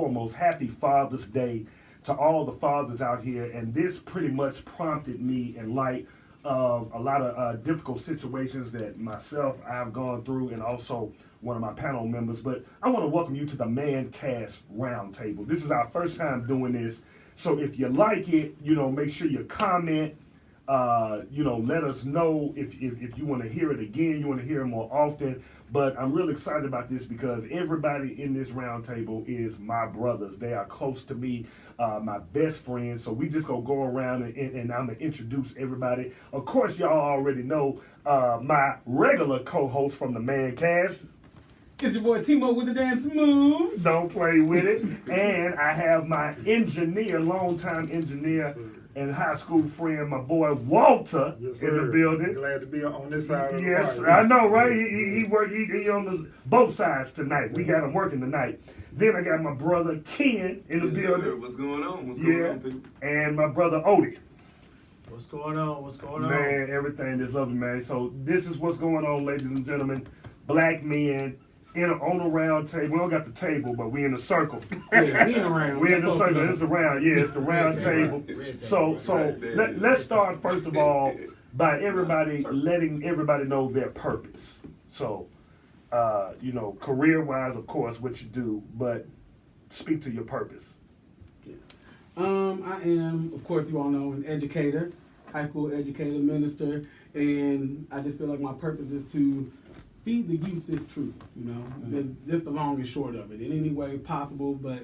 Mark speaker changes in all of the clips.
Speaker 1: foremost, happy Father's Day to all the fathers out here. And this pretty much prompted me in light of a lot of difficult situations that I've gone through, and also one of my panel members. But I want to welcome you to the ManCast Roundtable. This is our first time doing this. So if you like it, make sure you comment. Let us know if you want to hear it again, you want to hear it more often. But I'm really excited about this because everybody in this roundtable is my brothers. They are close to me, my best friends. So we just gonna go around and I'm gonna introduce everybody. Of course, y'all already know my regular co-host from the ManCast.
Speaker 2: It's your boy Timo with the dance moves.
Speaker 1: Don't play with it. And I have my engineer, longtime engineer, and high school friend, my boy Walter, in the building.
Speaker 3: Glad to be on this side of the
Speaker 1: Yes,
Speaker 3: party.
Speaker 1: I know, right? He on both sides tonight. We got him working tonight. Then I got my brother Ken in the building.
Speaker 4: Sir. What's going on? What's going on, people?
Speaker 1: And my brother Odie.
Speaker 5: What's going on? What's going on?
Speaker 1: Man, everything is lovely, man. So this is what's going on, ladies and gentlemen. Black men on a round table. We don't got the table, but we in a circle.
Speaker 2: Yeah, we in a round.
Speaker 1: We're in the circle. It's the round. Yeah, it's the round table. So let's start first of all by letting everybody know their purpose. So, career-wise, of course, what you do, but speak to your purpose.
Speaker 2: I am, of course, you all know, an educator, high school educator, minister, and I just feel like my purpose is to feed the youth this truth, Just the long and short of it, in any way possible, but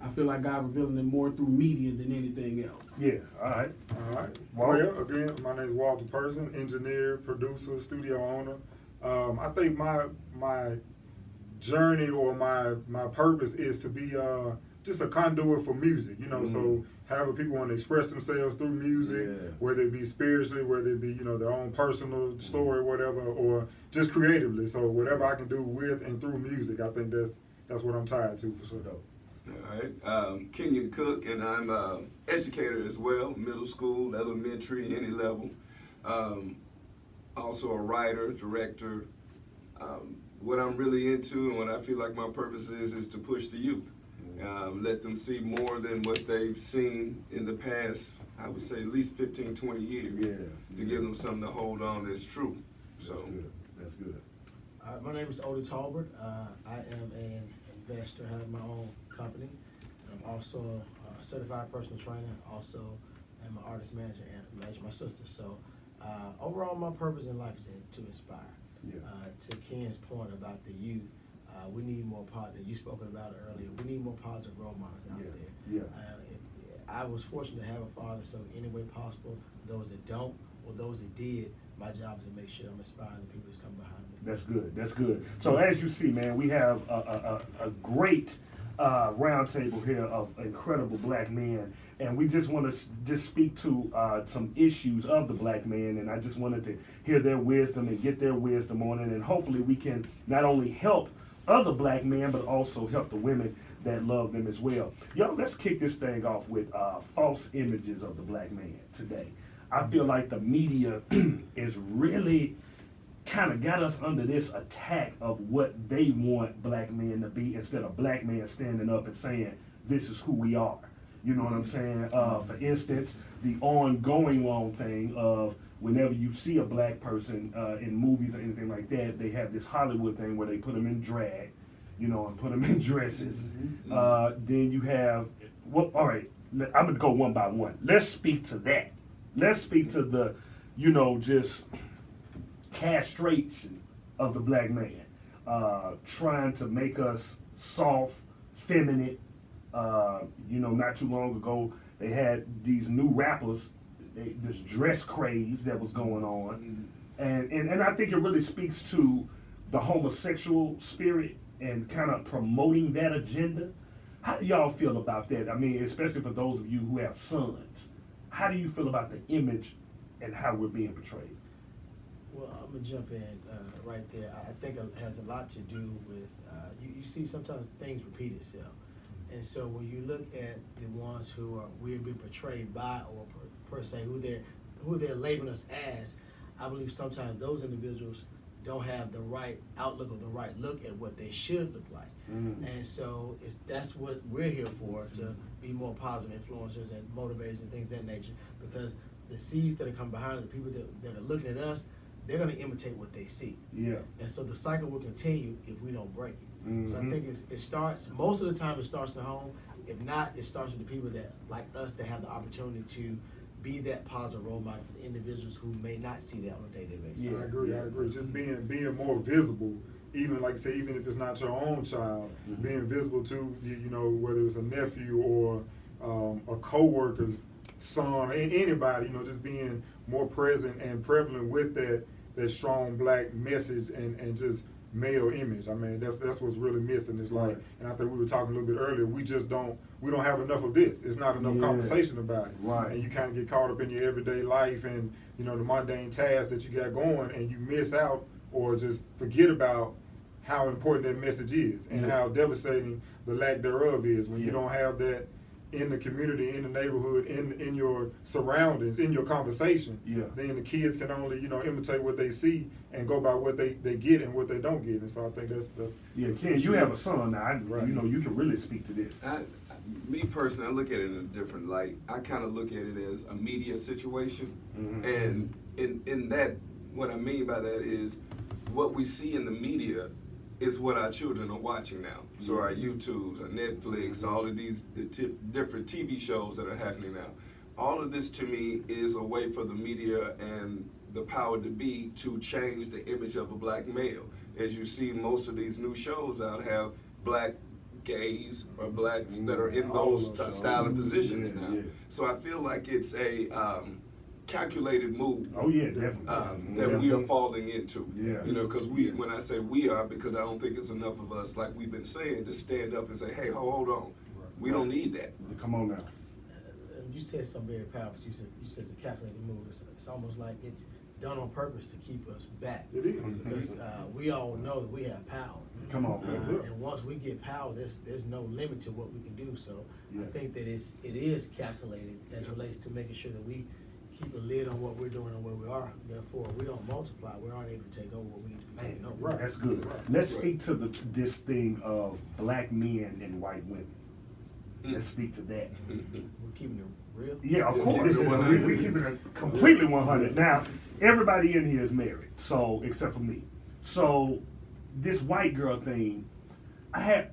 Speaker 2: I feel like God revealing it more through media than anything else.
Speaker 1: Yeah, all right.
Speaker 3: Well, again, my name is Walter Person, engineer, producer, studio owner. I think my journey or my purpose is to be just a conduit for music, so however people want to express themselves through music, whether it be spiritually, whether it be, their own personal story, whatever, or just creatively. So whatever I can do with and through music, I think that's what I'm tied to for sure.
Speaker 4: All right. Kenyon Cook, and I'm an educator as well, middle school, elementary, any level. Also a writer, director. What I'm really into and what I feel like my purpose is to push the youth. Let them see more than what they've seen in the past, I would say at least 15, 20 years, to give them something to hold on that's true.
Speaker 1: That's good.
Speaker 5: My name is Odie Talbert. I am an investor, have my own company. I'm also a certified personal trainer. Also, I'm an artist manager and manage my sister. So, overall, my purpose in life is to inspire. To Ken's point about the youth, we need more positive. You spoke about it earlier. We need more positive role models out there. I was fortunate to have a father, so any way possible, those that don't or those that did, my job is to make sure I'm inspiring the people that's come behind me.
Speaker 1: That's good. That's good. So as you see, man, we have a great round table here of incredible black men, and we just want to just speak to some issues of the black man, and I just wanted to hear their wisdom and get their wisdom on it, and hopefully we can not only help other black men, but also help the women that love them as well. Yo, let's kick this thing off with false images of the black man today. I feel like the media is really kind of got us under this attack of what they want black men to be, instead of black men standing up and saying, this is who we are. You know what I'm saying? For instance, the ongoing long thing of whenever you see a black person in movies or anything like that, they have this Hollywood thing where they put them in drag, and put them in dresses. Then you have, all right, I'm going to go one by one. Let's speak to that. Let's speak to the, just castration of the black man, trying to make us soft, feminine. Not too long ago, they had these new rappers, this dress craze that was going on. And I think it really speaks to the homosexual spirit and kind of promoting that agenda. How do y'all feel about that? I mean, especially for those of you who have sons. How do you feel about the image and how we're being portrayed?
Speaker 5: Well, I'm going to jump in right there. I think it has a lot to do with, you see sometimes things repeat itself. And so when you look at the ones who are we're being portrayed by, or per se who they're labeling us as, I believe sometimes those individuals don't have the right outlook or the right look at what they should look like. And so that's what we're here for, to be more positive influencers and motivators and things of that nature, because the seeds that are coming behind us, the people that are looking at us, they're going to imitate what they see.
Speaker 1: Yeah.
Speaker 5: And so the cycle will continue if we don't break it. So I think it starts, most of the time it starts in the home. If not, it starts with the people that, like us, that have the opportunity to be that positive role model for the individuals who may not see that on a day-to-day basis.
Speaker 1: Yeah.
Speaker 3: I agree. Just being more visible, even like you say, even if it's not your own child, being visible to you know, whether it's a nephew or a coworker's son or anybody, you know, just being more present and prevalent with that strong black message and just male image. I mean, that's what's really missing. It's like, and I think we were talking a little bit earlier, we don't have enough of this. It's not enough conversation about it.
Speaker 1: Right.
Speaker 3: And you kind of get caught up in your everyday life and, you know, the mundane tasks that you got going, and you miss out or just forget about how important that message is and how devastating the lack thereof is when you don't have that in the community, in the neighborhood, in your surroundings, in your conversation. Then the kids can only, you know, imitate what they see and go by what they get and what they don't get. And so I think that's
Speaker 1: Yeah, Ken, you have a son now. You know, you can really speak to this.
Speaker 4: Me personally, I look at it in a different light. I kind of look at it as a media situation, and in that, what I mean by that is what we see in the media is what our children are watching now. So our YouTubes, our Netflix, all of these different TV shows that are happening now. All of this to me is a way for the media and the power to be to change the image of a black male. As you see, most of these new shows out have black gays or blacks that are in those style and positions now. So I feel like it's a calculated move.
Speaker 1: Oh yeah, definitely.
Speaker 4: That we are falling into.
Speaker 1: Yeah.
Speaker 4: You know, because when I say we are, because I don't think it's enough of us, like we've been saying, to stand up and say, hey, hold on. We don't need that.
Speaker 1: Come on now.
Speaker 5: You said something very powerful. You said it's a calculated move. It's almost like it's done on purpose to keep us back.
Speaker 3: It is.
Speaker 5: Because we all know that we have power.
Speaker 1: Come on, man.
Speaker 5: And once we get power, there's no limit to what we can do. So I think that it is calculated as relates to making sure that we keep a lid on what we're doing and where we are. Therefore, we don't multiply. We aren't able to take over what we need to be taking over.
Speaker 3: Right.
Speaker 1: That's good. Let's speak to this thing of black men and white women. Let's speak to that.
Speaker 5: We're keeping it real.
Speaker 1: Yeah, of course. We keep it completely 100. Now, everybody in here is married, so except for me. So this white girl thing, I had,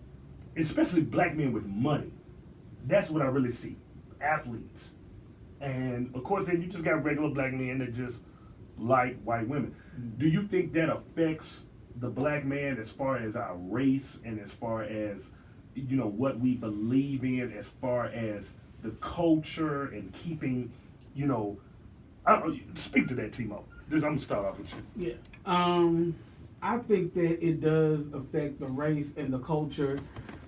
Speaker 1: especially black men with money. That's what I really see. Athletes. And of course, then you just got regular black men that just like white women. Do you think that affects the black man as far as our race and as far as, you know, what we believe in, as far as the culture and keeping, you know, speak to that, Timo. I'm gonna start off with you.
Speaker 2: Yeah. I think that it does affect the race and the culture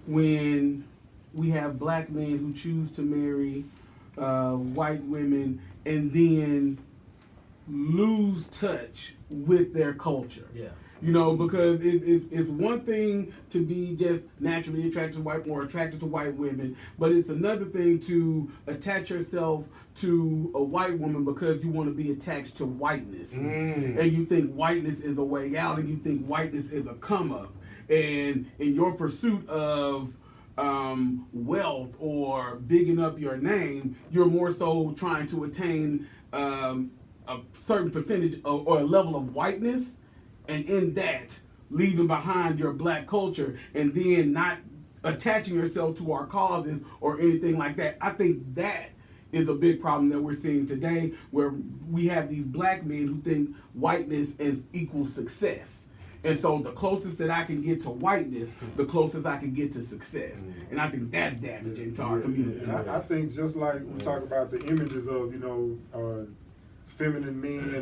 Speaker 2: when we have black men who choose to marry white women and then lose touch with their culture.
Speaker 5: Yeah.
Speaker 2: You know, because it's one thing to be just naturally attracted to white or attracted to white women, but it's another thing to attach yourself to a white woman because you want to be attached to whiteness. And you think whiteness is a way out, and you think whiteness is a come up. And in your pursuit of wealth or bigging up your name, you're more so trying to attain a certain percentage or a level of whiteness, and in that leaving behind your black culture and then not attaching yourself to our causes or anything like that. I think that is a big problem that we're seeing today, where we have these black men who think whiteness is equal success. And so the closest that I can get to whiteness, the closest I can get to success. And I think that's damaging to our community.
Speaker 3: And I think just like we talk about the images of, you know, feminine men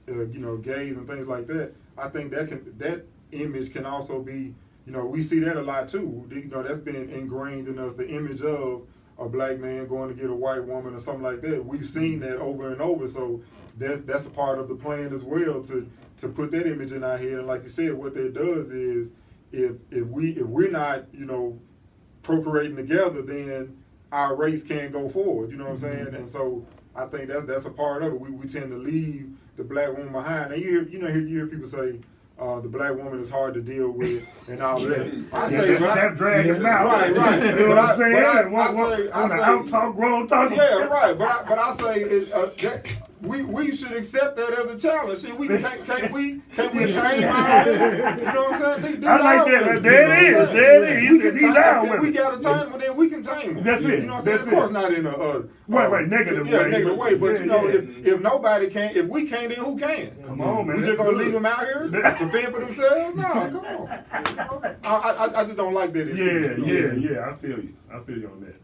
Speaker 3: and you know, gays and things like that, I think that image can also be, you know, we see that a lot too. You know, that's been ingrained in us, the image of a black man going to get a white woman or something like that. We've seen that over and over, so that's a part of the plan as well, to put that image in our head. And like you said, what that does is if we're not, you know, procreating together, then our race can't go forward. You know what I'm saying? And so I think that's a part of it. We tend to leave the black woman behind. And you hear people say, the black woman is hard to deal with and all of that. I
Speaker 1: Yeah,
Speaker 3: say,
Speaker 1: that
Speaker 3: but I-
Speaker 1: Snapdragon mouth.
Speaker 3: Right, right.
Speaker 1: You know what I'm saying?
Speaker 3: I
Speaker 1: On the
Speaker 3: say,
Speaker 1: out talk, grown talk.
Speaker 3: yeah, right. But I say that we should accept that as a challenge. See, can't we tame our women? You know what I'm saying? These
Speaker 1: I like
Speaker 3: our
Speaker 1: that.
Speaker 3: women,
Speaker 1: There
Speaker 3: you know
Speaker 1: it is.
Speaker 3: what I'm
Speaker 1: There
Speaker 3: saying?
Speaker 1: it is.
Speaker 3: We can
Speaker 1: These
Speaker 3: tame-
Speaker 1: our
Speaker 3: if we
Speaker 1: women.
Speaker 3: got a time, well, then we can tame them.
Speaker 1: That's it.
Speaker 3: You know what I'm saying?
Speaker 1: That's
Speaker 3: Of course,
Speaker 1: it.
Speaker 3: not in a
Speaker 1: Right, negative
Speaker 3: yeah,
Speaker 1: way,
Speaker 3: negative
Speaker 1: but-
Speaker 3: way. But
Speaker 1: yeah,
Speaker 3: you know,
Speaker 1: yeah.
Speaker 3: if nobody can, if we can't, then who can?
Speaker 1: Come on, man.
Speaker 3: We just
Speaker 1: that's
Speaker 3: gonna
Speaker 1: good.
Speaker 3: leave them out here to fend for themselves? No, come on. I just don't like that. excuse, you know?
Speaker 1: Yeah. I feel you on that.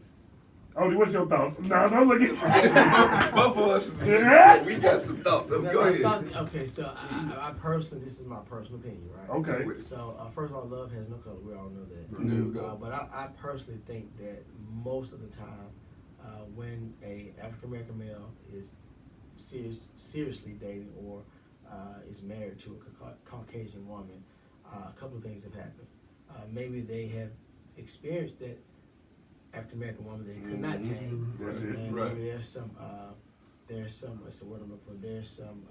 Speaker 1: Odie, what's your thoughts? No, don't look at
Speaker 4: Both of us,
Speaker 1: Yeah.
Speaker 4: we got some thoughts.
Speaker 5: Is that
Speaker 4: Go
Speaker 5: my
Speaker 4: ahead.
Speaker 5: thought? Okay, so I personally, this is my personal opinion, right?
Speaker 1: Okay.
Speaker 5: So first of all, love has no color. We all know that.
Speaker 4: There we go.
Speaker 5: But I personally think that most of the time, when a African American male is seriously dating or is married to a Caucasian woman, a couple of things have happened. Maybe they have experienced that African American woman they could not tame,
Speaker 1: That's it.
Speaker 5: and
Speaker 4: Right.
Speaker 5: maybe there's some what's the word I'm looking for? There's some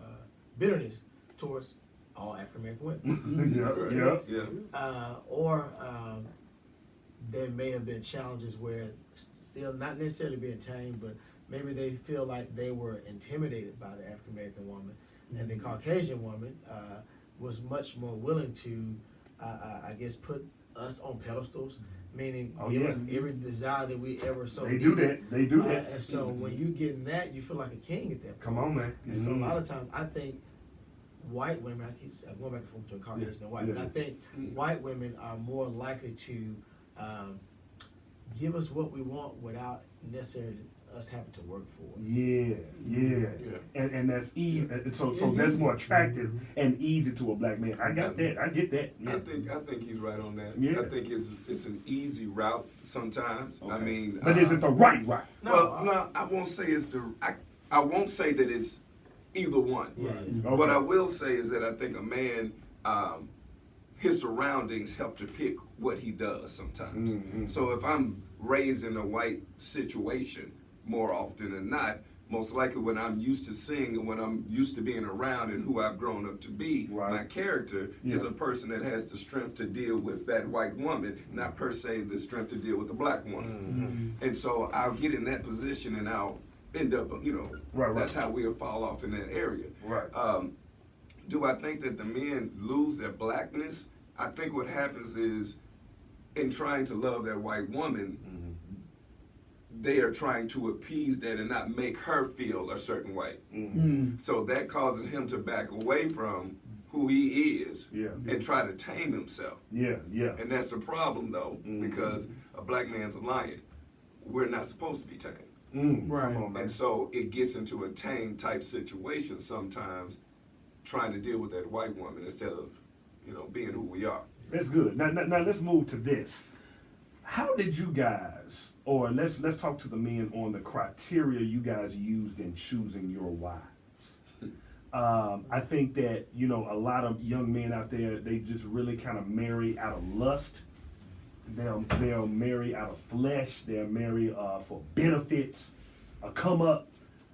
Speaker 5: bitterness towards all African American women.
Speaker 1: Yeah.
Speaker 5: Or there may have been challenges where still not necessarily being tamed, but maybe they feel like they were intimidated by the African American woman, and the Caucasian woman was much more willing to, I guess, put us on pedestals, meaning give us every desire that we ever so
Speaker 1: They do
Speaker 5: needed.
Speaker 1: that. They do that.
Speaker 5: And so when you get in that, you feel like a king at that point.
Speaker 1: Come on, man.
Speaker 5: And so a lot of times, I think white women, I'm going back and forth between Caucasian and white, but I think white women are more likely to give us what we want without necessarily us having to work for it.
Speaker 1: Yeah. And that's easy. So
Speaker 5: It's
Speaker 1: that's
Speaker 5: easy.
Speaker 1: more attractive and easy to a black man. I got that. I get that. Yeah.
Speaker 4: I think he's right on that.
Speaker 1: Yeah.
Speaker 4: I think it's an easy route sometimes. I
Speaker 1: Okay.
Speaker 4: mean,
Speaker 1: But is it the right route?
Speaker 4: No, I won't say it's I won't say that it's either one.
Speaker 5: Yeah.
Speaker 1: Okay.
Speaker 4: What I will say is that I think a man, his surroundings help to pick what he does sometimes.
Speaker 1: Mhm.
Speaker 4: So if I'm raised in a white situation, more often than not, most likely when I'm used to seeing and when I'm used to being around and who I've grown up to be,
Speaker 1: Right.
Speaker 4: my character is a person that has the strength to deal with that white woman, not per se the strength to deal with the black woman. And so I'll get in that position and I'll end up,
Speaker 1: Right.
Speaker 4: that's how we'll fall off in that area.
Speaker 1: Right.
Speaker 4: Do I think that the men lose their blackness? I think what happens is in trying to love that white woman, they are trying to appease that and not make her feel a certain way. So that causes him to back away from who he is and try to tame himself.
Speaker 1: Yeah.
Speaker 4: And that's the problem though, because a black man's a lion. We're not supposed to be tamed.
Speaker 2: Right.
Speaker 1: Come on, man.
Speaker 4: And so it gets into a tame type situation sometimes, trying to deal with that white woman instead of, being who we are.
Speaker 1: That's good. Now let's move to this. How did you guys, or let's talk to the men on the criteria you guys used in choosing your wives. I think that a lot of young men out there, they just really kind of marry out of lust. They'll marry out of flesh. They'll marry for benefits, a come up,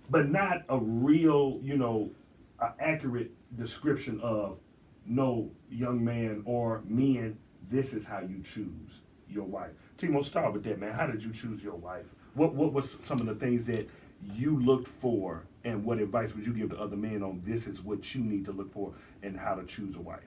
Speaker 1: but not a real, accurate description of no young man or men. This is how you choose your wife. Timo, start with that, man. How did you choose your wife? What was some of the things that you looked for, and what advice would you give to other men on this is what you need to look for and how to choose a wife?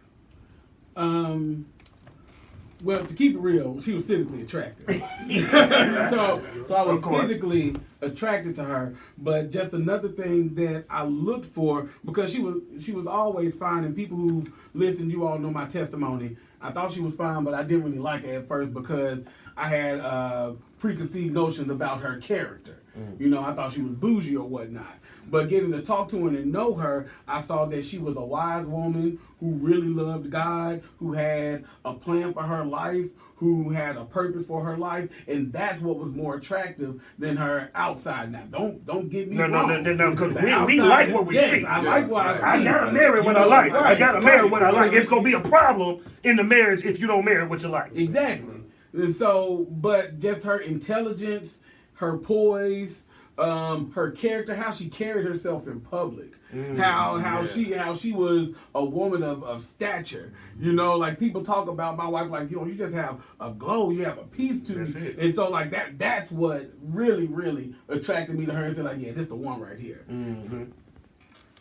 Speaker 2: Well, to keep it real, she was physically attractive. so I was
Speaker 1: Of course.
Speaker 2: physically attracted to her. But just another thing that I looked for, because she was always fine, and people who listen, you all know my testimony. I thought she was fine, but I didn't really like her at first because I had preconceived notions about her character. I thought she was bougie or whatnot. But getting to talk to her and know her, I saw that she was a wise woman who really loved God, who had a plan for her life, who had a purpose for her life, and that's what was more attractive than her outside. Now, don't get me wrong.
Speaker 1: No, because
Speaker 2: The
Speaker 1: we
Speaker 2: outside-
Speaker 1: like what we
Speaker 2: yes,
Speaker 1: see.
Speaker 2: I like what I see.
Speaker 1: I gotta marry what I like. I
Speaker 2: Right,
Speaker 1: gotta marry
Speaker 2: right,
Speaker 1: what I like.
Speaker 2: right.
Speaker 1: It's gonna be a problem in the marriage if you don't marry what you like.
Speaker 2: Exactly. And so, but just her intelligence, her poise, her character, how she carried herself in public. how she was a woman of stature. You know, like people talk about my wife like, you just have a glow, you have a peace to you. And so like that's what really attracted me to her and said like, yeah, this the one right here.
Speaker 1: Mm-hmm.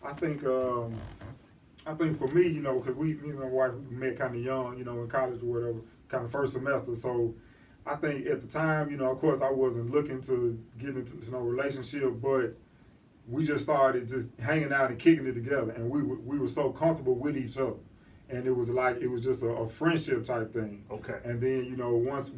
Speaker 3: I think for me, because me and my wife met kind of young, in college or whatever, kind of first semester. So I think at the time, of course, I wasn't looking to get into no relationship, but we just started just hanging out and kicking it together, and we were so comfortable with each other, and it was just a friendship type thing.
Speaker 1: Okay.
Speaker 3: And then once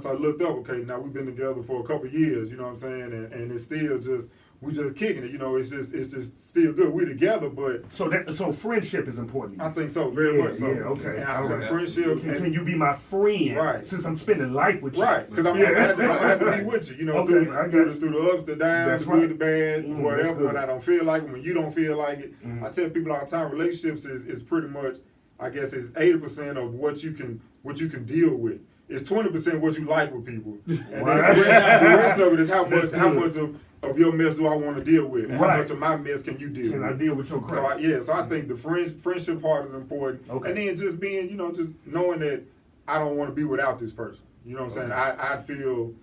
Speaker 3: I looked up, okay, now we've been together for a couple of years, you know what I'm saying, and it's still just. We just kicking it, it's just still good. We're together, but
Speaker 1: so friendship is important.
Speaker 3: I think so, very much so.
Speaker 1: Yeah, okay.
Speaker 3: And I think friendship.
Speaker 1: Can you be my friend?
Speaker 3: Right.
Speaker 1: Since I'm spending life with you.
Speaker 3: Right, because I have to be with you,
Speaker 1: Okay,
Speaker 3: through the ups, the downs, the good, the bad, whatever.
Speaker 1: that's good.
Speaker 3: When I don't feel like it, when you don't feel like it,
Speaker 1: Mm-hmm.
Speaker 3: I tell people all the time, relationships is pretty much, I guess, it's 80% of what you can deal with. It's 20% what you like with people, and then the rest of it is how much of your mess do I want to deal with, and how much of my mess can you deal with?
Speaker 1: Can I deal with your crap?
Speaker 3: So I think the friendship part is important,
Speaker 1: Okay.
Speaker 3: and then just being, just knowing that I don't want to be without this person. You know what I'm saying? I'd feel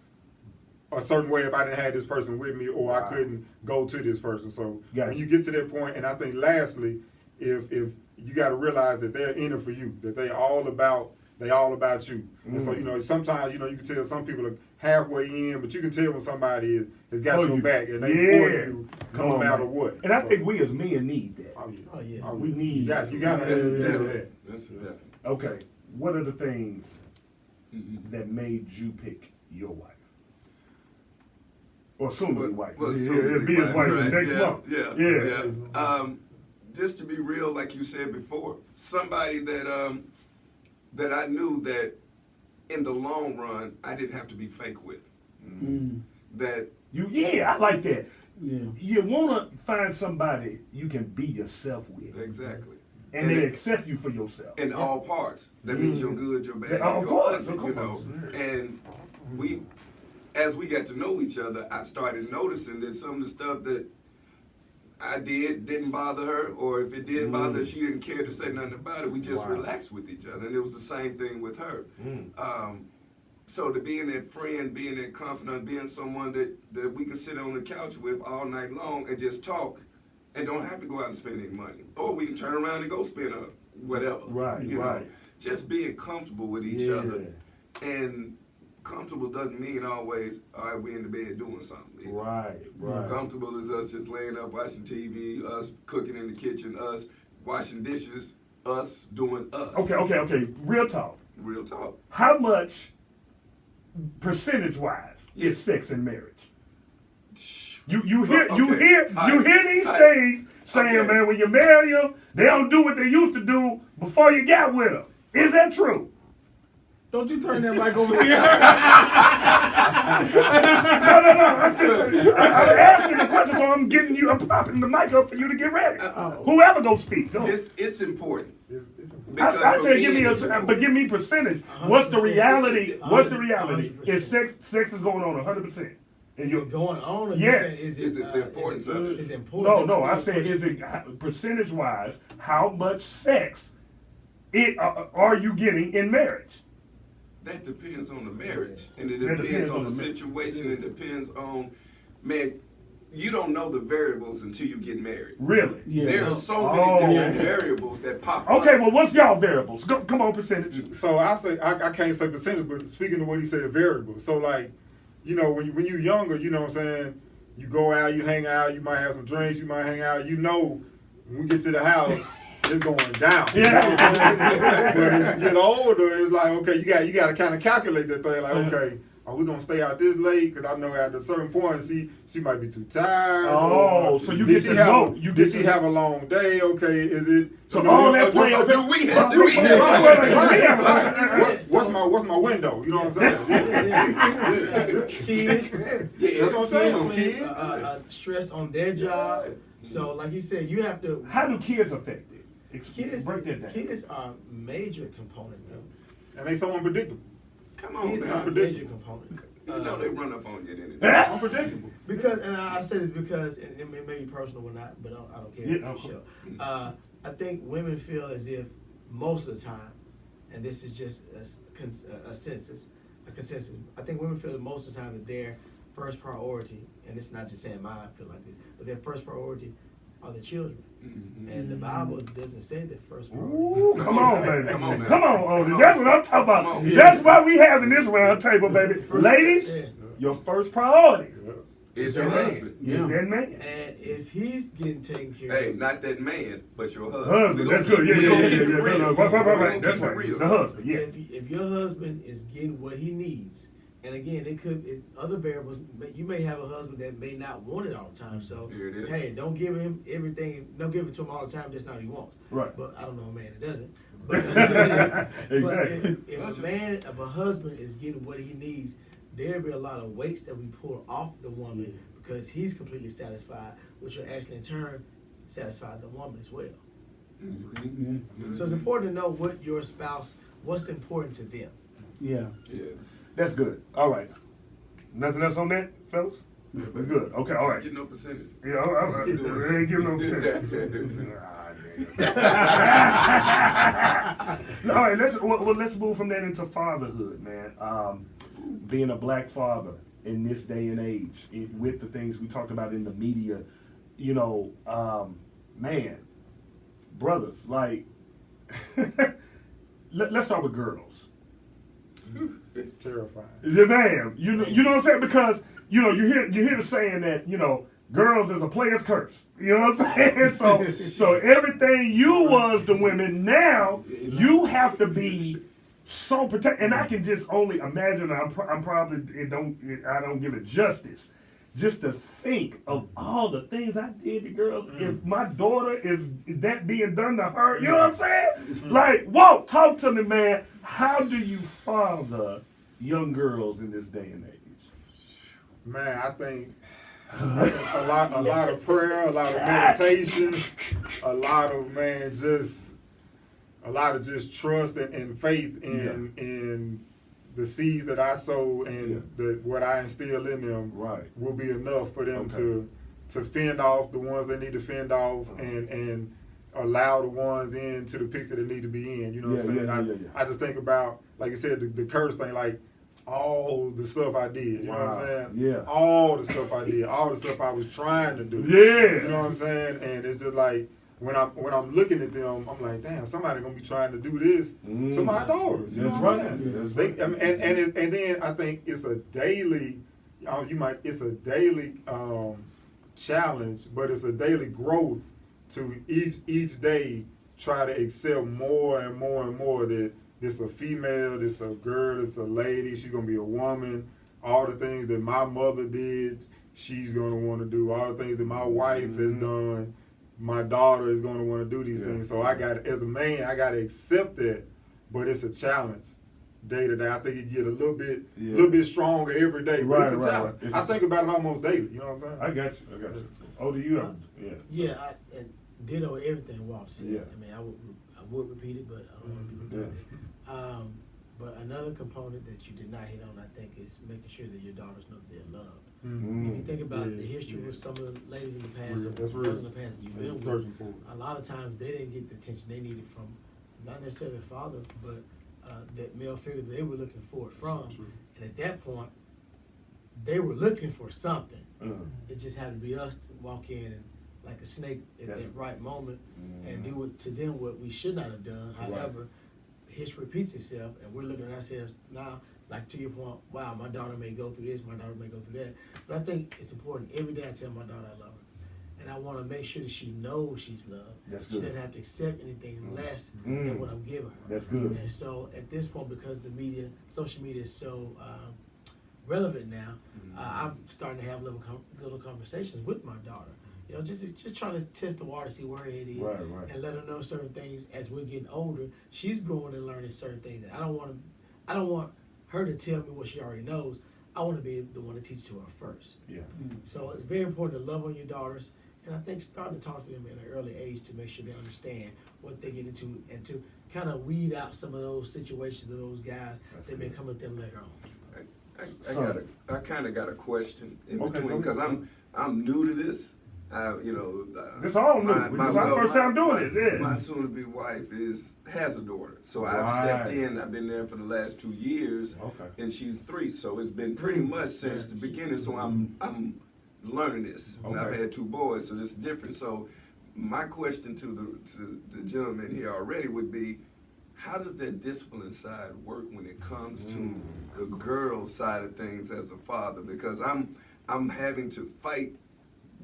Speaker 3: a certain way if I didn't have this person with me, or I couldn't go to this person. So when you get to that point, and I think lastly, if you got to realize that they're in it for you, that they all about you. And so sometimes you can tell some people are halfway in, but you can tell when somebody has got your back and they for you no matter what.
Speaker 1: And I think we as men need that.
Speaker 5: Oh yeah.
Speaker 1: We need.
Speaker 3: You got to have that.
Speaker 4: That's a definite.
Speaker 1: Okay. What are the things that made you pick your wife? Or soon to be wife. It'll be his wife next month.
Speaker 4: Yeah. Just to be real, like you said before, somebody that I knew that in the long run I didn't have to be fake with. That
Speaker 1: I like that.
Speaker 2: Yeah.
Speaker 1: You wanna find somebody you can be yourself with.
Speaker 4: exactly.
Speaker 1: And they accept you for yourself.
Speaker 4: In all parts. That means you're good, you're bad,
Speaker 1: Of
Speaker 4: you're
Speaker 1: course,
Speaker 4: ugly,
Speaker 1: of course.
Speaker 4: And as we got to know each other, I started noticing that some of the stuff that I didn't bother her, or if it did bother her, she didn't care to say nothing about it. We just relaxed with each other, and it was the same thing with her. So to being that friend, being that confidant, being someone that we can sit on the couch with all night long and just talk, and don't have to go out and spend any money, or we can turn around and go spend whatever.
Speaker 1: Right.
Speaker 4: Just being comfortable with each other, and comfortable doesn't mean always, all right, we in the bed doing something. Either.
Speaker 1: Right.
Speaker 4: Comfortable is us just laying up watching TV, us cooking in the kitchen, us washing dishes, us doing us.
Speaker 1: Okay. Real talk.
Speaker 4: Real talk.
Speaker 1: How much, percentage-wise, is sex in marriage? You hear these things saying, man, when you marry them, they don't do what they used to do before you got with them. Is that true?
Speaker 2: Don't you turn that mic over here.
Speaker 1: No. I'm asking the question, so I'm popping the mic up for you to get ready. Whoever go speak, go.
Speaker 4: It's important.
Speaker 1: I say give me percentage. What's the reality?
Speaker 5: 100%.
Speaker 1: Is sex is going on 100%?
Speaker 5: Is it going on? Or
Speaker 1: Yes.
Speaker 5: is
Speaker 4: it the importance of it?
Speaker 5: Is it important?
Speaker 1: No. I said, is it percentage wise? How much sex are you getting in marriage?
Speaker 4: That depends on the marriage, and it depends on the situation. It depends on, man, you don't know the variables until you get married.
Speaker 1: Really?
Speaker 2: Yeah.
Speaker 4: There are so many different variables that pop up.
Speaker 1: Okay, well, what's y'all variables? Come on, percentage.
Speaker 3: So I say I can't say percentage, but speaking of what he said, variables. So like, when you're younger, you know what I'm saying, you go out, you hang out, you might have some drinks, you might hang out. When we get to the house, it's going down.
Speaker 1: Yeah.
Speaker 3: But as you get older, it's like, okay, you got to kind of calculate that thing. Like, okay, are we gonna stay out this late? Because I know at a certain point, she might be too tired.
Speaker 1: Oh, so you get to know.
Speaker 3: Did she have a long day? Okay, is it?
Speaker 1: So all that play.
Speaker 3: What's my window? You know what I'm saying?
Speaker 5: Kids.
Speaker 3: That's what I'm saying.
Speaker 5: Kids. Stress on their job. So, like you said, you have to.
Speaker 1: How do kids affect it?
Speaker 5: Kids,
Speaker 1: Break that down.
Speaker 5: kids are a major component though.
Speaker 3: And they so unpredictable.
Speaker 4: Come on,
Speaker 5: Kids
Speaker 4: man.
Speaker 5: are a major component.
Speaker 4: You know they run up on you at any time.
Speaker 3: Unpredictable.
Speaker 5: Because, and I say this because, and it may be personal or not, but I don't care.
Speaker 1: Yeah,
Speaker 5: Show. I think women feel as if most of the time, and this is just a consensus, I think women feel that most of the time that their first priority, and it's not just saying mine, I feel like this, but their first priority are the children. And the Bible doesn't say that first priority.
Speaker 1: Ooh, come on, baby.
Speaker 4: Come on, man.
Speaker 1: Come on, Odie. That's what I'm talking about.
Speaker 4: Come on.
Speaker 1: That's why we having this round table, baby. Ladies,
Speaker 5: Yeah.
Speaker 1: your first priority
Speaker 4: It's your
Speaker 1: that
Speaker 4: husband.
Speaker 1: man. Is that man.
Speaker 5: And if he's getting taken care
Speaker 4: Hey,
Speaker 5: of,
Speaker 4: not that man, but your husband.
Speaker 1: Husband,
Speaker 4: We
Speaker 1: that's
Speaker 4: gonna
Speaker 1: good.
Speaker 4: keep-
Speaker 1: Yeah,
Speaker 4: we
Speaker 1: yeah,
Speaker 4: gonna
Speaker 1: yeah,
Speaker 4: keep
Speaker 1: yeah,
Speaker 4: it
Speaker 1: yeah.
Speaker 4: real.
Speaker 1: Right,
Speaker 4: We
Speaker 1: right,
Speaker 4: gonna
Speaker 1: right. That's
Speaker 4: keep it
Speaker 1: right.
Speaker 4: real.
Speaker 1: The husband, yeah.
Speaker 5: if your husband is getting what he needs, and again, other variables. You may have a husband that may not want it all the time. So,
Speaker 4: Here it is.
Speaker 5: hey, don't give him everything. Don't give it to him all the time. That's not what he wants.
Speaker 1: Right.
Speaker 5: But I don't know a man that doesn't. But,
Speaker 1: Exactly.
Speaker 5: but if a husband is getting what he needs, there'll be a lot of weights that we pull off the woman because he's completely satisfied, which will actually in turn satisfy the woman as well. So it's important to know what your spouse, what's important to them.
Speaker 2: Yeah.
Speaker 4: Yeah.
Speaker 1: That's good. All right. Nothing else on that, fellas? We're good. Okay, all right.
Speaker 4: Get no percentage.
Speaker 1: Yeah, all right. They ain't giving no percentage. All right, let's move from that into fatherhood, man. Being a black father in this day and age, with the things we talked about in the media, you know, man, brothers, like, let's start with girls.
Speaker 3: It's terrifying.
Speaker 1: Yeah, man, you know what I'm saying? Because you hear the saying that girls is a player's curse. You know what I'm saying? So everything you was to women, now you have to be so protected. And I can just only imagine. I'm probably I don't give it justice. Just to think of all the things I did to girls. If my daughter is that being done to her, you know what I'm saying? Like, whoa, talk to me, man. How do you father young girls in this day and age?
Speaker 3: Man, I think a lot of prayer, a lot of meditation, a lot of just trust and faith in the seeds that I sow and what I instill in them
Speaker 1: Right.
Speaker 3: will be enough for them to fend off the ones they need to fend off and allow the ones into the picture they need to be in. You know what I'm saying? I just think about, like you said, the curse thing, like all the stuff I did. You know what I'm saying?
Speaker 1: Yeah.
Speaker 3: All the stuff I did, all the stuff I was trying to do.
Speaker 1: Yes.
Speaker 3: You know what I'm saying? And it's just like when I'm looking at them, I'm like, damn, somebody gonna be trying to do this to my daughters. You
Speaker 1: That's
Speaker 3: know what
Speaker 1: right.
Speaker 3: I'm saying?
Speaker 1: That's
Speaker 3: They,
Speaker 1: right.
Speaker 3: and then I think it's a daily, it's a daily challenge, but it's a daily growth to each day try to accept more and more and more that this a female, this a girl, this a lady, she's gonna be a woman. All the things that my mother did, she's gonna want to do. All the things that my wife has done, my daughter is gonna want to do these things. So as a man, I gotta accept that, but it's a challenge day to day. I think it get a little bit stronger every day, but it's a challenge.
Speaker 1: Right.
Speaker 3: I think about it almost daily. You know what I'm saying?
Speaker 1: I got you. Oh, do you?
Speaker 5: Yeah, and ditto everything Walt said.
Speaker 1: Yeah.
Speaker 5: I mean, I would repeat it, but I don't want to be redundant. But another component that you did not hit on, I think, is making sure that your daughters know that they're loved. If you think about the history with some of the ladies in the past, or
Speaker 3: That's
Speaker 5: girls
Speaker 3: real.
Speaker 5: in the past that you've been with,
Speaker 3: Searching for it.
Speaker 5: a lot of times they didn't get the attention they needed from not necessarily their father, but that male figure that they were looking for it from. And at that point, they were looking for something. It just had to be us to walk in and, like a snake at that right moment, and do it to them what we should not have done. However, history repeats itself, and we're looking at ourselves now, like to your point, wow, my daughter may go through this, my daughter may go through that. But I think it's important. Every day I tell my daughter I love her. And I want to make sure that she knows she's loved.
Speaker 1: That's
Speaker 5: she
Speaker 1: good.
Speaker 5: doesn't have to accept anything less than what I'm giving her.
Speaker 1: That's good.
Speaker 5: And so at this point, because the media, social media is so relevant now, I'm starting to have little conversations with my daughter. You know, just trying to test the water, see where it is,
Speaker 1: Right.
Speaker 5: and let her know certain things as we're getting older. She's growing and learning certain things. And I don't want her to tell me what she already knows. I want to be the one to teach to her first.
Speaker 1: Yeah.
Speaker 5: So it's very important to love on your daughters, and I think starting to talk to them at an early age to make sure they understand what they get into, and to kind of weed out some of those situations of those guys that may come at them later on.
Speaker 4: I kind of got a question in
Speaker 1: Okay,
Speaker 4: between
Speaker 1: go
Speaker 4: because
Speaker 1: ahead.
Speaker 4: I'm new to this.
Speaker 1: It's all new. This is our first time doing it. Yeah.
Speaker 4: My soon-to-be wife has a daughter, so I've
Speaker 1: Right.
Speaker 4: stepped in. I've been there for the last 2 years,
Speaker 1: Okay.
Speaker 4: and she's 3. So it's been pretty much since the beginning. So I'm learning this. And I've
Speaker 1: Okay.
Speaker 4: had 2 boys, so this is different. So my question to the gentleman here already would be, how does that discipline side work when it comes to the girl side of things as a father? Because I'm having to fight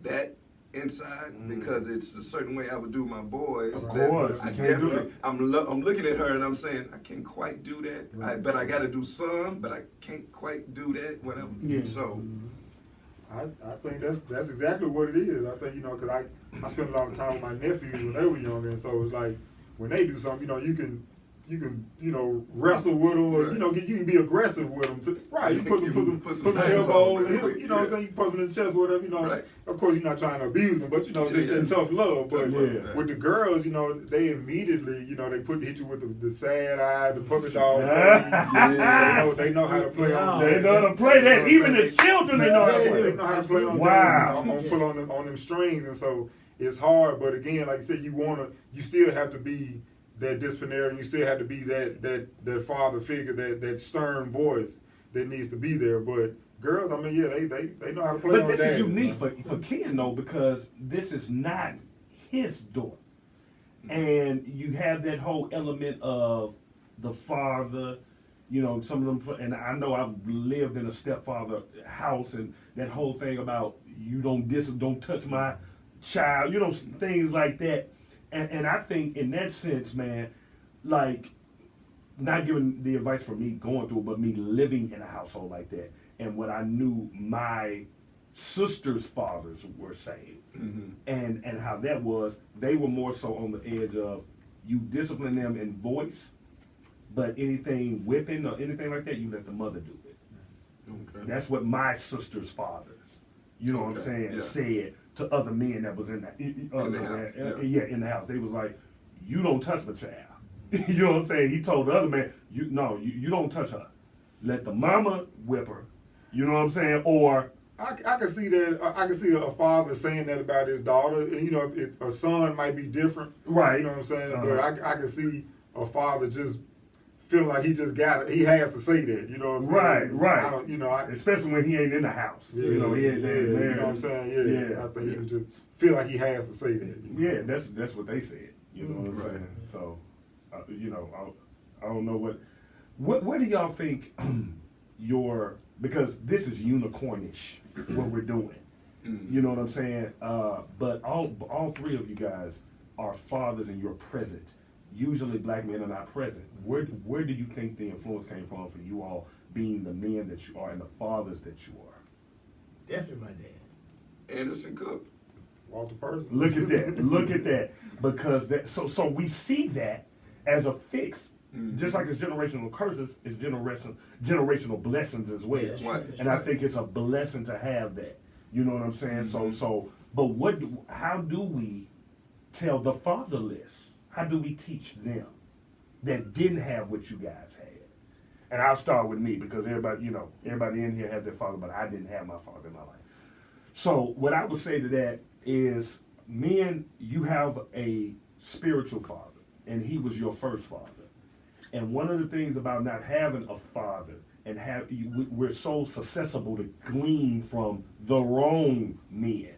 Speaker 4: that inside because it's a certain way I would do my boys.
Speaker 1: Of
Speaker 4: that
Speaker 1: course,
Speaker 4: I
Speaker 1: you can't do
Speaker 4: definitely I'm looking at her and I'm saying I can't quite do that. But I got to do some, but I can't quite do that. Whatever.
Speaker 2: Yeah.
Speaker 4: So
Speaker 3: I think that's exactly what it is. I think, because I spend a lot of time with my nephews when they were younger, and so it's like when they do something, you can wrestle with them, or you can be aggressive with them. Right, you put some
Speaker 4: hands
Speaker 3: elbows,
Speaker 4: on them,
Speaker 3: you know what I'm saying? You put them in the chest, whatever.
Speaker 4: Right.
Speaker 3: Of course, you're not trying to abuse them, but just in tough love. But
Speaker 1: Yeah.
Speaker 3: with the girls, they immediately, they hit you with the sad eye, the puppy dog
Speaker 1: Yeah.
Speaker 3: face. They know how to play on that.
Speaker 1: They know how to play that.
Speaker 3: You
Speaker 1: Even
Speaker 3: know what I'm
Speaker 1: as children, they know how to
Speaker 3: Yeah,
Speaker 1: play.
Speaker 3: they know how to play on
Speaker 1: Wow.
Speaker 3: that, pull on them strings, and so it's hard. But again, like you said, you still have to be that disciplinarian. You still have to be that father figure, that stern voice that needs to be there. But girls, I mean, yeah, they know how to play
Speaker 1: But
Speaker 3: on
Speaker 1: this
Speaker 3: that.
Speaker 1: is unique for Ken though, because this is not his daughter, and you have that whole element of the father. Some of them, and I know I've lived in a stepfather house, and that whole thing about you don't touch my child, things like that. And I think in that sense, man, like, not giving the advice for me going through it, but me living in a household like that, and what I knew my sisters' fathers were saying, and how that was, they were more so on the edge of you discipline them in voice, but anything whipping or anything like that, you let the mother do it.
Speaker 4: okay.
Speaker 1: That's what my sisters' fathers, what I'm
Speaker 4: Okay,
Speaker 1: saying,
Speaker 4: yeah.
Speaker 1: said to other men that was in the
Speaker 4: house,
Speaker 1: in the house. They was like, you don't touch my child. You know what I'm saying? He told the other man, you don't touch her. Let the mama whip her. You know what I'm saying? Or
Speaker 3: I can see that. I can see a father saying that about his daughter, and if a son might be different,
Speaker 1: right.
Speaker 3: You know what I'm saying?
Speaker 1: Uh-huh.
Speaker 3: But I can see a father just feeling like he just got it. He has to say that. You know what I'm saying?
Speaker 1: Right.
Speaker 3: I don't.
Speaker 1: Especially when he ain't in the house.
Speaker 3: Yeah,
Speaker 1: he ain't there.
Speaker 3: you know what I'm saying? Yeah. I think he would just feel like he has to say that.
Speaker 1: Yeah, that's what they said. You know what I'm
Speaker 4: Right.
Speaker 1: saying? So, I don't know where do y'all think because this is unicornish what we're doing. You know what I'm saying? But all 3 of you guys are fathers and you're present. Usually black men are not present. Where do you think the influence came from for you all being the men that you are and the fathers that you are?
Speaker 5: Definitely my dad.
Speaker 4: Anderson Cook.
Speaker 3: Walter Person.
Speaker 1: Look at that. Look at that. Because so we see that as a fix. Just like it's generational curses, it's generational blessings as well.
Speaker 5: Yeah, that's
Speaker 4: Right.
Speaker 5: true, that's
Speaker 1: And I
Speaker 5: true.
Speaker 1: think it's a blessing to have that. You know what I'm saying? But how do we tell the fatherless? How do we teach them that didn't have what you guys had? And I'll start with me because everybody in here had their father, but I didn't have my father in my life. So what I would say to that is, men, you have a spiritual father, and he was your first father. And one of the things about not having a father and we're so susceptible to glean from the wrong men.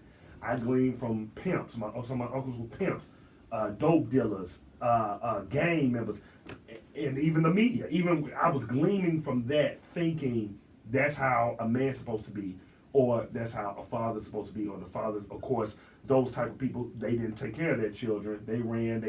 Speaker 1: I gleaned from pimps. Some of my uncles were pimps, dope dealers, gang members, and even the media. Even I was gleaning from that, thinking that's how a man's supposed to be, or that's how a father's supposed to be, or the fathers, of course, those type of people, they didn't take care of their children. They ran,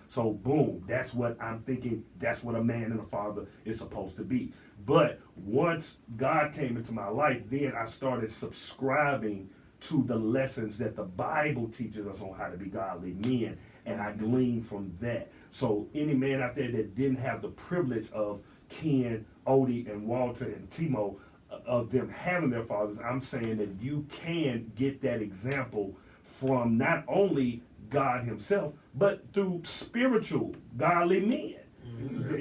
Speaker 1: so boom, that's what I'm thinking, that's what a man and a father is supposed to be. But once God came into my life, then I started subscribing to the lessons that the Bible teaches us on how to be godly men, and I gleaned from that. So any man out there that didn't have the privilege of Ken, Odie, and Walter, and Timo, of them having their fathers, I'm saying that you can get that example from not only God himself, but through spiritual, godly men.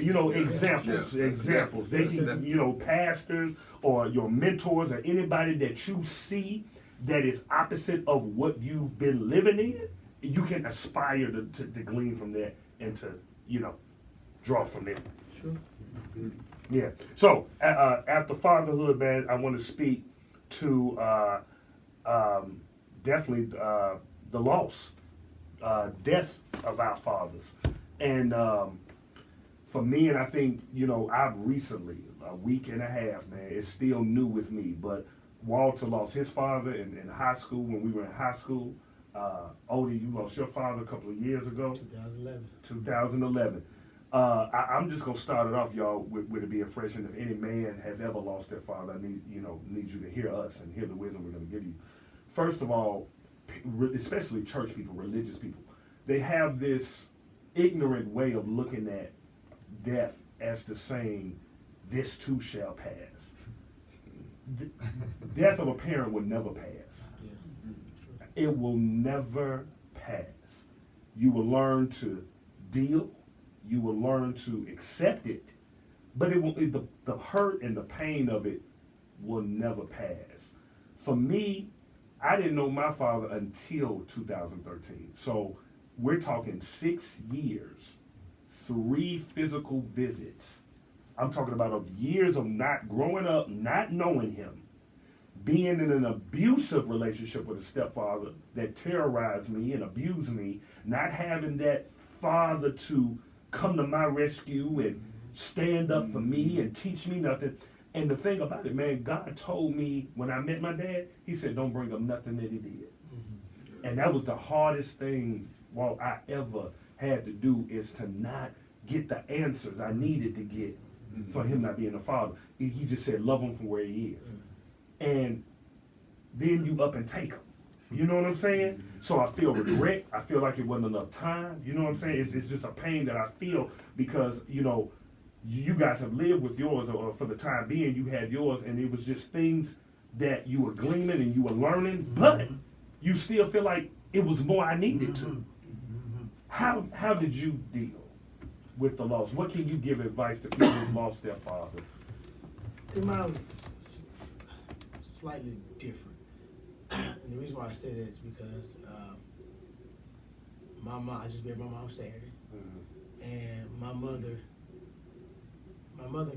Speaker 1: You know, examples.
Speaker 4: Yeah.
Speaker 1: Examples. They
Speaker 4: Yes.
Speaker 1: can, you know, pastors or your mentors or anybody that you see that is opposite of what you've been living in. You can aspire to glean from that and to, you know, draw from there.
Speaker 5: Sure.
Speaker 1: Yeah. So after fatherhood, man, I want to speak to definitely the loss, death of our fathers, and for me, and I think you know, I've recently a week and a half, man, it's still new with me, but Walter lost his father in high school when we were in high school. Odie, you lost your father a couple of years ago.
Speaker 5: 2011.
Speaker 1: 2011. I'm just gonna start it off, y'all, with it being fresh. And if any man has ever lost their father, I need you to hear us and hear the wisdom we're gonna give you. First of all, especially church people, religious people, they have this ignorant way of looking at death as to saying, "This too shall pass." Death of a parent will never pass.
Speaker 5: Yeah.
Speaker 1: It will never pass. You will learn to deal. You will learn to accept it, but the hurt and the pain of it will never pass. For me, I didn't know my father until 2013. So we're talking 6 years, 3 physical visits. I'm talking about of years of not growing up, not knowing him, being in an abusive relationship with a stepfather that terrorized me and abused me, not having that father to come to my rescue and stand up for me and teach me nothing. And the thing about it, man, God told me when I met my dad, he said, don't bring up nothing that he did. And that was the hardest thing, Walt, I ever had to do, is to not get the answers I needed to get for him not being a father. He just said, love him for where he is. And then you up and take him. You know what I'm saying? So I feel regret. I feel like it wasn't enough time. You know what I'm saying? It's just a pain that I feel because, you know, you guys have lived with yours, or for the time being, you had yours, and it was just things that you were gleaning and you were learning, but you still feel like it was more I needed to. How did you deal with the loss? What can you give advice to people who lost their father?
Speaker 5: I think mine was slightly different. And the reason why I say that is because my mom, I just buried my mom Saturday, and my mother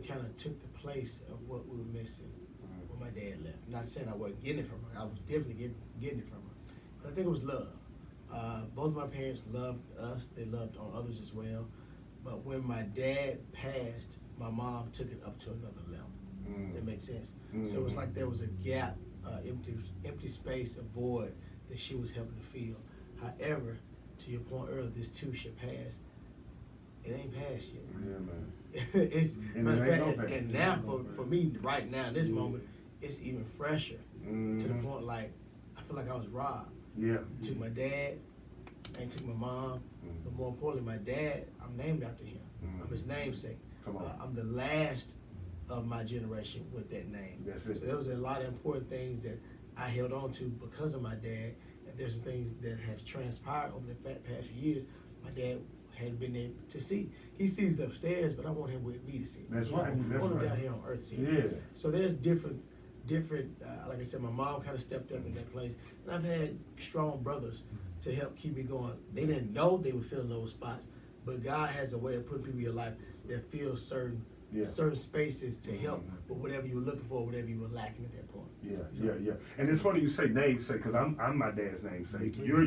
Speaker 5: kind of took the place of what we were missing when my dad left. Not saying I wasn't getting it from her, I was definitely getting it from her, but I think it was love. Both of my parents loved us, they loved on others as well, but when my dad passed, my mom took it up to another level. That makes sense. So it was like there was a gap, empty space, a void that she was helping to fill. However, to your point earlier, this too should pass. It ain't passed yet.
Speaker 1: Yeah, man.
Speaker 5: It's
Speaker 1: And
Speaker 5: matter
Speaker 1: it
Speaker 5: of
Speaker 1: ain't
Speaker 5: fact,
Speaker 1: gonna pass.
Speaker 5: and now for me right now in this moment, it's even fresher to the point like I feel like I was robbed.
Speaker 1: Yeah.
Speaker 5: Took my dad, and took my mom, but more importantly, my dad. I'm named after him. I'm his namesake.
Speaker 1: Come on.
Speaker 5: I'm the last of my generation with that name.
Speaker 1: That's it.
Speaker 5: So there was a lot of important things that I held on to because of my dad, and there's some things that have transpired over the past few years. My dad hadn't been able to see. He sees it upstairs, but I want him with me to see.
Speaker 1: That's
Speaker 5: You know,
Speaker 1: right.
Speaker 5: I
Speaker 1: That's
Speaker 5: want him
Speaker 1: right.
Speaker 5: down here on earth seeing.
Speaker 1: Yeah.
Speaker 5: So there's different. Like I said, my mom kind of stepped up in that place, and I've had strong brothers to help keep me going. They didn't know they were filling those spots, but God has a way of putting people in your life that fill certain spaces to help with whatever you were looking for, whatever you were lacking at that point.
Speaker 1: Yeah. And it's funny you say namesake because I'm my dad's namesake. You're